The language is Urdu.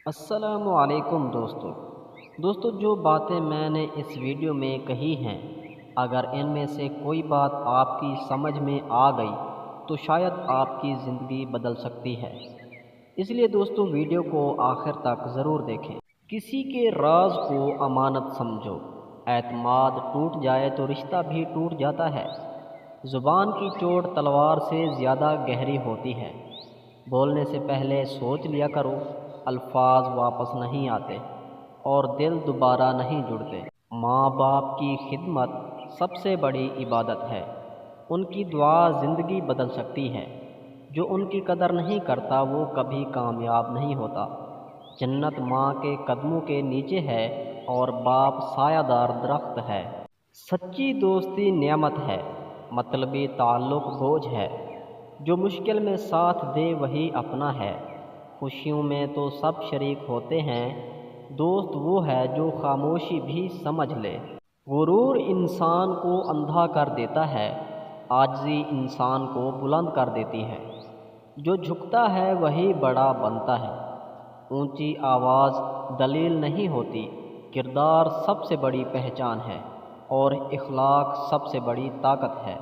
السلام علیکم دوستو جو باتیں میں نے اس ویڈیو میں کہی ہیں، اگر ان میں سے کوئی بات آپ کی سمجھ میں آ گئی تو شاید آپ کی زندگی بدل سکتی ہے۔ اس لیے دوستو ویڈیو کو آخر تک ضرور دیکھیں۔ کسی کے راز کو امانت سمجھو، اعتماد ٹوٹ جائے تو رشتہ بھی ٹوٹ جاتا ہے۔ زبان کی چوٹ تلوار سے زیادہ گہری ہوتی ہے۔ بولنے سے پہلے سوچ لیا کرو، الفاظ واپس نہیں آتے اور دل دوبارہ نہیں جڑتے۔ ماں باپ کی خدمت سب سے بڑی عبادت ہے۔ ان کی دعا زندگی بدل سکتی ہے۔ جو ان کی قدر نہیں کرتا وہ کبھی کامیاب نہیں ہوتا۔ جنت ماں کے قدموں کے نیچے ہے اور باپ سایہ دار درخت ہے۔ سچی دوستی نعمت ہے، مطلبی تعلق بوجھ ہے۔ جو مشکل میں ساتھ دے وہی اپنا ہے۔ خوشیوں میں تو سب شریک ہوتے ہیں، دوست وہ ہے جو خاموشی بھی سمجھ لے۔ غرور انسان کو اندھا کر دیتا ہے، عاجزی انسان کو بلند کر دیتی ہے۔ جو جھکتا ہے وہی بڑا بنتا ہے۔ اونچی آواز دلیل نہیں ہوتی، کردار سب سے بڑی پہچان ہے اور اخلاق سب سے بڑی طاقت ہے۔